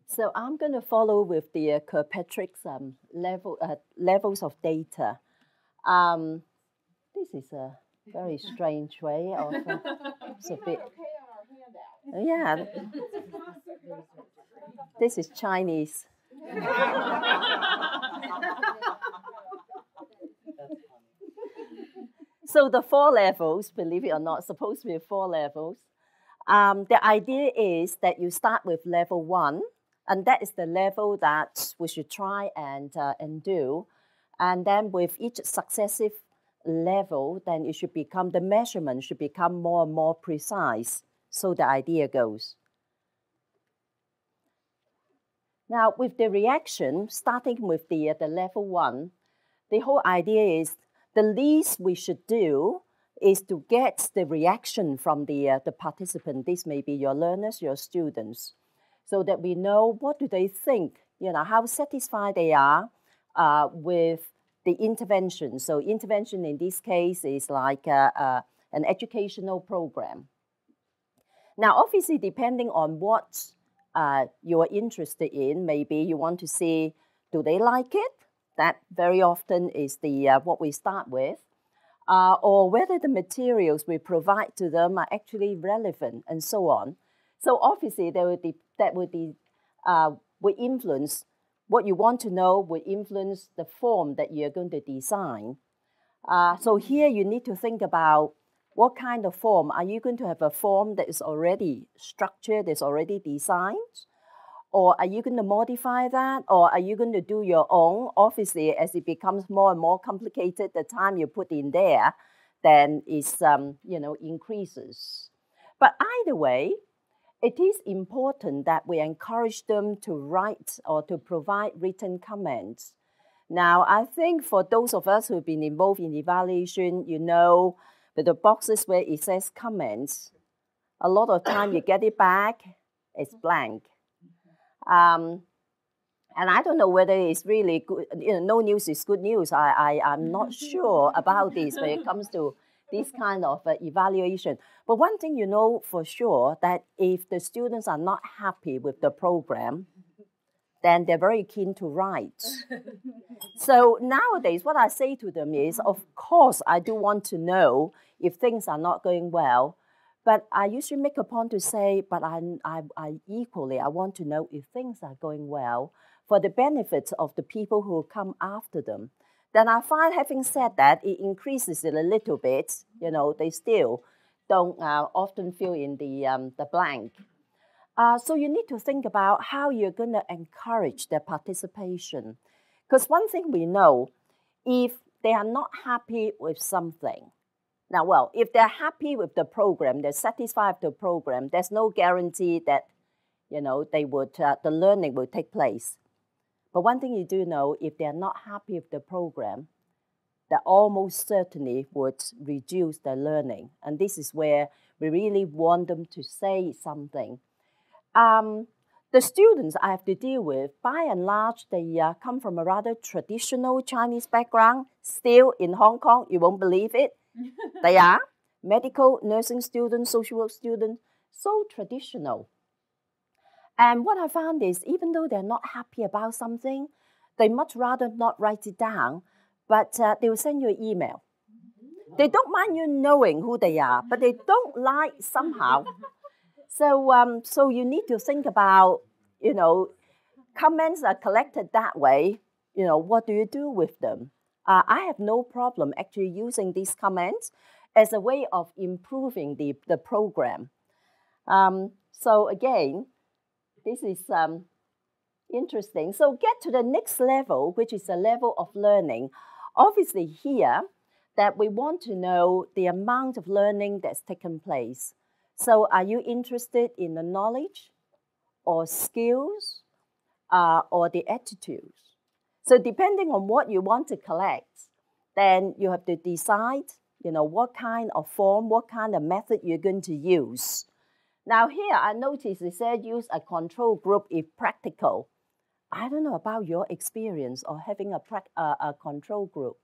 So I'm going to follow with the Kirkpatrick's levels of data. Um, this is a very strange way of. It's a bit. Yeah, this is Chinese. So the four levels, believe it or not, supposed to be four levels. The idea is that you start with level one, and that is the level that we should try and do. And then with each successive level, then it should become, the measurement should become more and more precise. So the idea goes. Now with the reaction, starting with the level one, the whole idea is the least we should do is to get the reaction from the participant. This may be your learners, your students, so that we know what do they think, how satisfied they are with the intervention. So intervention in this case is like an educational program. Now, obviously, depending on what you're interested in, maybe you want to see, do they like it? That very often is the what we start with. Or whether the materials we provide to them are actually relevant, and so on. So obviously, that would influence what you want to know, would influence the form that you're going to design. So here you need to think about what kind of form. Are you going to have a form that is already structured, is already designed? Or are you going to modify that? Or are you going to do your own? Obviously, as it becomes more and more complicated, the time you put in there then is, increases. But either way, it is important that we encourage them to write or to provide written comments. Now, I think for those of us who've been involved in evaluation, with the boxes where it says comments, a lot of time you get it back, it's blank. And I don't know whether it's really good, no news is good news. I'm not sure about this when it comes to this kind of evaluation. But one thing you know for sure, that if the students are not happy with the program, then they're very keen to write. So nowadays, what I say to them is, of course, I do want to know if things are not going well. But I usually make a point to say, but I equally, I want to know if things are going well for the benefit of the people who come after them. Then I find, having said that, it increases it a little bit. They still don't often fill in the blank. So you need to think about how you're going to encourage their participation. Because one thing we know, if they are not happy with something, now, well, if they're happy with the program, they're satisfied with the program, there's no guarantee that, they would, the learning will take place. But one thing you do know, if they're not happy with the program, that almost certainly would reduce their learning. And this is where we really want them to say something. The students I have to deal with, by and large, they come from a rather traditional Chinese background, still in Hong Kong, you won't believe it. They are medical, nursing students, social work students, so traditional. And what I found is, even though they're not happy about something, they much rather not write it down, but they will send you an email. They don't mind you knowing who they are, but they don't like somehow. So you need to think about, comments are collected that way. What do you do with them? I have no problem actually using these comments as a way of improving the program. So again, this is interesting. So get to the next level, which is the level of learning. Obviously here, that we want to know the amount of learning that's taken place. So are you interested in the knowledge or skills or the attitudes? So depending on what you want to collect, then you have to decide, what kind of form, what kind of method you're going to use. Now here, I noticed it said use a control group if practical. I don't know about your experience of having a control group.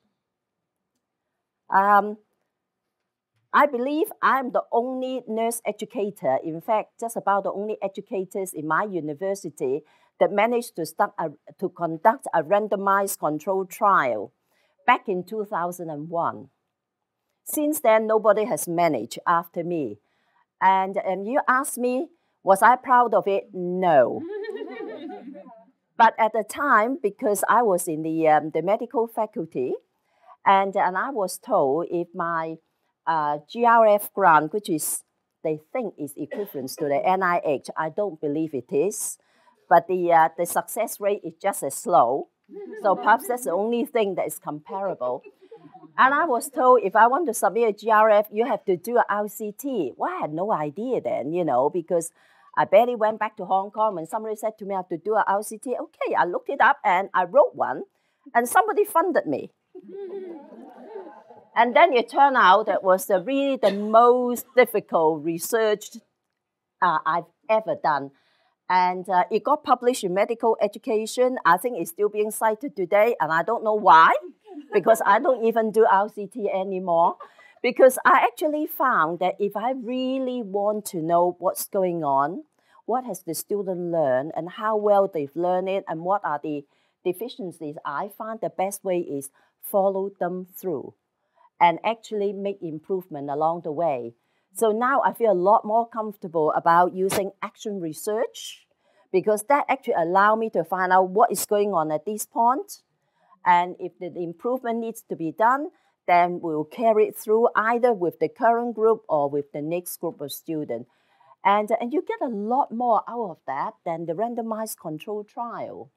I believe I'm the only nurse educator, in fact, just about the only educators in my university that managed to conduct a randomized controlled trial back in 2001. Since then, nobody has managed after me. And you ask me, was I proud of it? No. But at the time, because I was in the medical faculty, and I was told if my GRF grant, which is they think is equivalent to the NIH, I don't believe it is, but the success rate is just as slow. So perhaps that's the only thing that is comparable. And I was told if I want to submit a GRF, you have to do an RCT. Well, I had no idea then, because I barely went back to Hong Kong when somebody said to me I have to do an RCT. Okay, I looked it up and I wrote one, and somebody funded me. And then it turned out that was really the most difficult research I've ever done. And it got published in Medical Education. I think it's still being cited today, and I don't know why, because I don't even do RCT anymore. Because I actually found that if I really want to know what's going on, what has the student learned, and how well they've learned it, and what are the deficiencies, I find the best way is follow them through and actually make improvement along the way. So now I feel a lot more comfortable about using action research, because that actually allows me to find out what is going on at this point. And if the improvement needs to be done, then we'll carry it through either with the current group or with the next group of students. And you get a lot more out of that than the randomized control trial.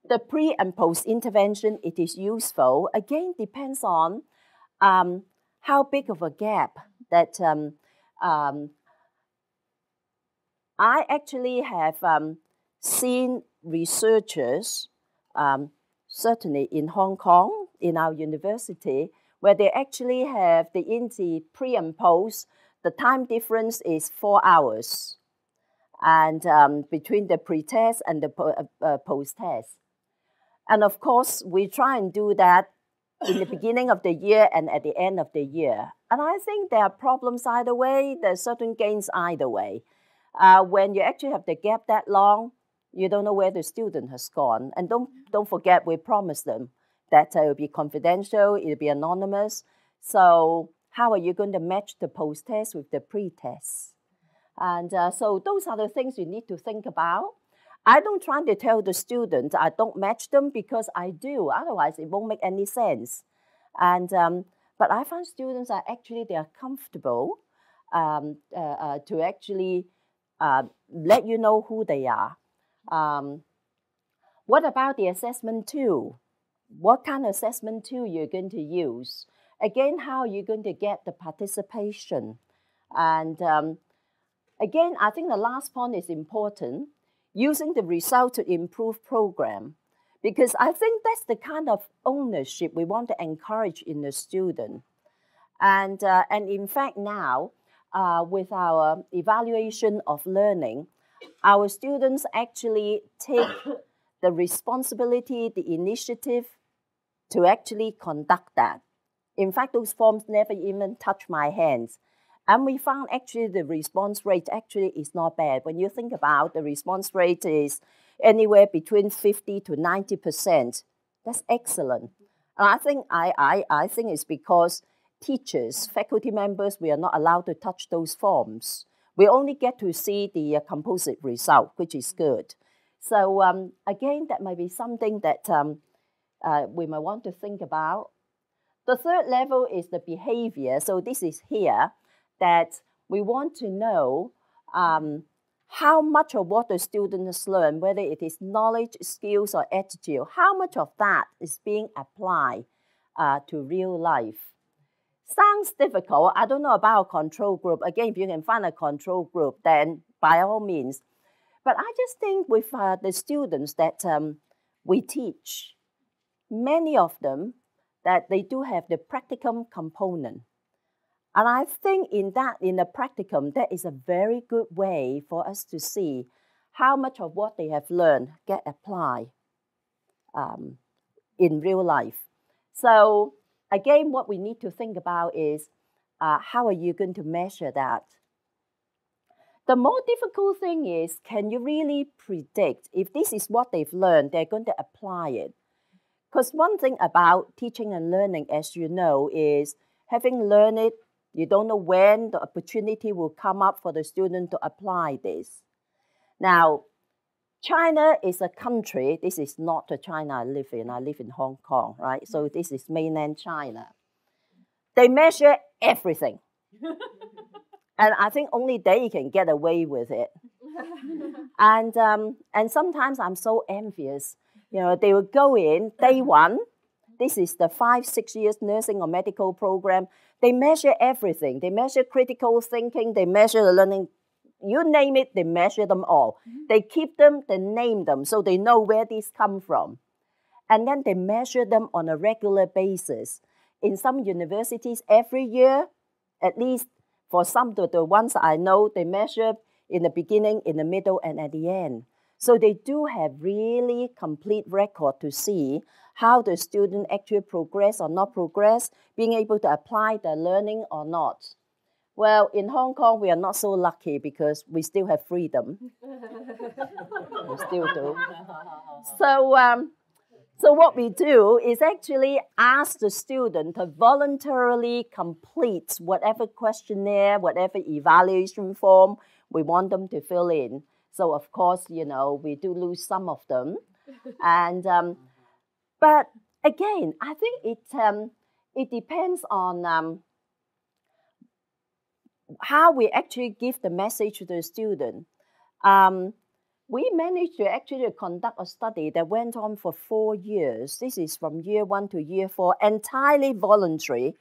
The pre and post intervention, it is useful. Again, depends on how big of a gap that I actually have seen researchers, certainly in Hong Kong, in our university, where they actually have in the pre and post, the time difference is 4 hours, and between the pre-test and the post-test. And of course, we try and do that in the beginning of the year and at the end of the year. And I think there are problems either way. There are certain gains either way. When you actually have the gap that long, you don't know where the student has gone. And don't forget, we promised them that it will be confidential, it will be anonymous. So how are you going to match the post-test with the pre-test? And so those are the things you need to think about. I don't try to tell the students I don't match them, because I do. Otherwise, it won't make any sense. And but I find students are actually they are comfortable to actually let you know who they are. What about the assessment tool? What kind of assessment tool you're going to use? Again, how you're going to get the participation? And again, I think the last point is important. Using the result to improve program, because I think that's the kind of ownership we want to encourage in the student. And in fact now, with our evaluation of learning, our students actually take the responsibility, the initiative to actually conduct that. In fact, those forms never even touch my hands. And we found actually the response rate actually is not bad. When you think about the response rate is anywhere between 50 to 90%. That's excellent. And I think it's because teachers, faculty members, we are not allowed to touch those forms. We only get to see the composite result, which is good. So again, that might be something that we might want to think about. The third level is the behavior. So this is here. That we want to know how much of what the students learn, whether it is knowledge, skills, or attitude, how much of that is being applied to real life. Sounds difficult. I don't know about a control group. Again, if you can find a control group, then by all means. But I just think with the students that we teach, many of them, that they do have the practicum component. And I think in the practicum, that is a very good way for us to see how much of what they have learned get applied in real life. So again, what we need to think about is how are you going to measure that? The more difficult thing is, can you really predict if this is what they've learned, they're going to apply it? Because one thing about teaching and learning, as you know, is having learned it, you don't know when the opportunity will come up for the student to apply this. Now, China is a country, this is not the China I live in Hong Kong, right? So this is mainland China. They measure everything. And I think only they can get away with it. And sometimes I'm so envious. You know, they will go in day one. This is the 5-6 years nursing or medical program. They measure everything. They measure critical thinking. They measure the learning. You name it, they measure them all. They keep them, they name them, so they know where these come from. And then they measure them on a regular basis. In some universities, every year, at least for some of the ones I know, they measure in the beginning, in the middle, and at the end. So they do have really complete record to see how the student actually progress or not progress, being able to apply their learning or not. Well, in Hong Kong, we are not so lucky because we still have freedom. We still do. So what we do is actually ask the student to voluntarily complete whatever questionnaire, whatever evaluation form we want them to fill in. So of course, you know, we do lose some of them. And but again, I think it depends on how we actually give the message to the student. We managed to actually conduct a study that went on for 4 years. This is from year 1 to year 4, entirely voluntary.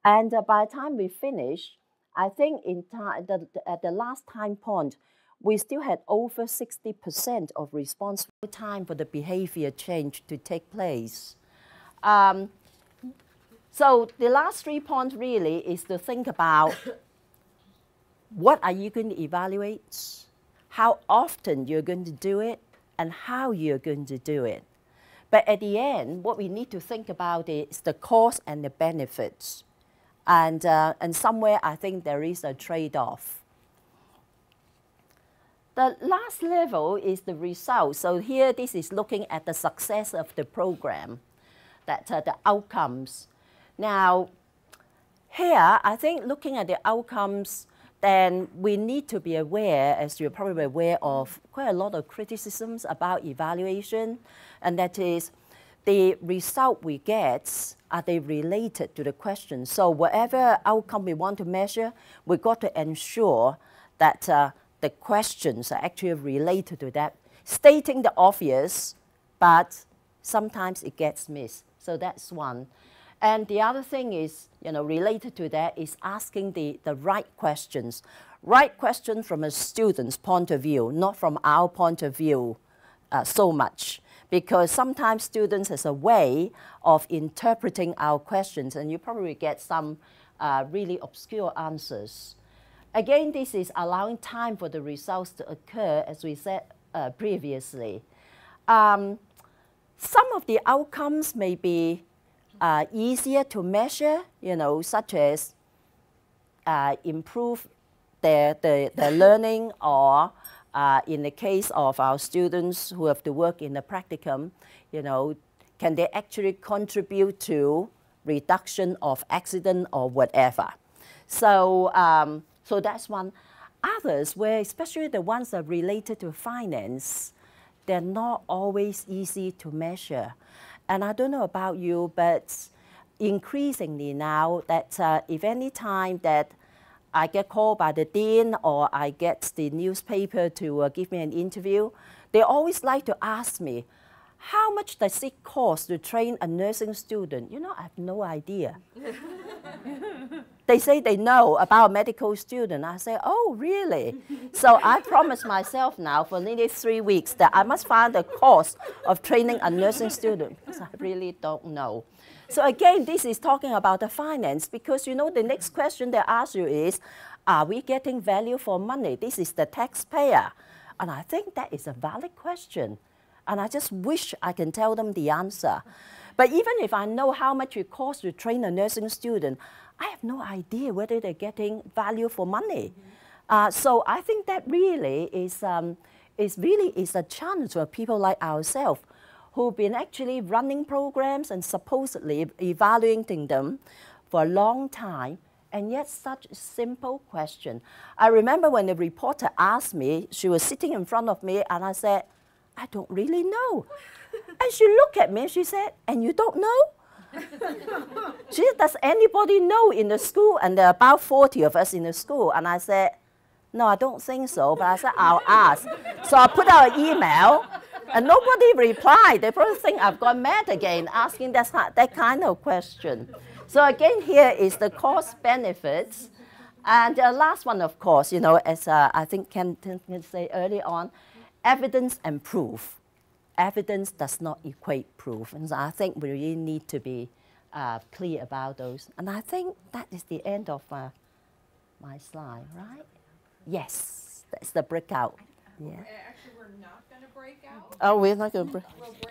And by the time we finished, I think at the last time point, we still had over 60% of response time for the behavior change to take place. So the last 3 points really is to think about what are you going to evaluate, how often you're going to do it, and how you're going to do it. But at the end, what we need to think about is the cost and the benefits. And somewhere I think there is a trade-off. The last level is the results. So here, this is looking at the success of the program, the outcomes. Now, here, I think looking at the outcomes, then we need to be aware, as you're probably aware of, quite a lot of criticisms about evaluation, and that is the result we get, are they related to the question? So whatever outcome we want to measure, we've got to ensure that the questions are actually related to that, stating the obvious, but sometimes it gets missed. So that's one. And the other thing is, you know, related to that is asking the right questions. Right questions from a student's point of view, not from our point of view so much. Because sometimes students has a way of interpreting our questions, and you probably get some really obscure answers. Again, this is allowing time for the results to occur, as we said previously. Some of the outcomes may be easier to measure, you know, such as improve their learning, or in the case of our students who have to work in the practicum, you know, can they actually contribute to reduction of accident or whatever. So, so that's one. Others, where especially the ones that are related to finance, they're not always easy to measure. And I don't know about you, but increasingly now that if any time that I get called by the dean or I get the newspaper to give me an interview, they always like to ask me, how much does it cost to train a nursing student? You know, I have no idea. They say they know about a medical student. I say, oh, really? So I promised myself now for nearly 3 weeks that I must find the cost of training a nursing student, because I really don't know. So again, this is talking about the finance, because you know the next question they ask you is, are we getting value for money? This is the taxpayer. And I think that is a valid question. And I just wish I can tell them the answer. But even if I know how much it costs to train a nursing student, I have no idea whether they're getting value for money. So I think that really is a challenge for people like ourselves who've been actually running programs and supposedly evaluating them for a long time, and yet such a simple question. I remember when the reporter asked me, she was sitting in front of me, and I said, I don't really know. And she looked at me and she said, and you don't know? She said, does anybody know in the school? And there are about 40 of us in the school. And I said, no, I don't think so. But I said, I'll ask. So I put out an email, and nobody replied. They probably think I've gone mad again, asking that kind of question. So again, here is the cost benefits. And the last one, of course, you know, as I think Ken said early on, evidence and proof. Evidence does not equate proof. And so I think we really need to be clear about those. And I think that is the end of my slide, right? Yes, that's the breakout. Yeah. Actually, we're not going to break out. Oh, we're not going to break. We'll break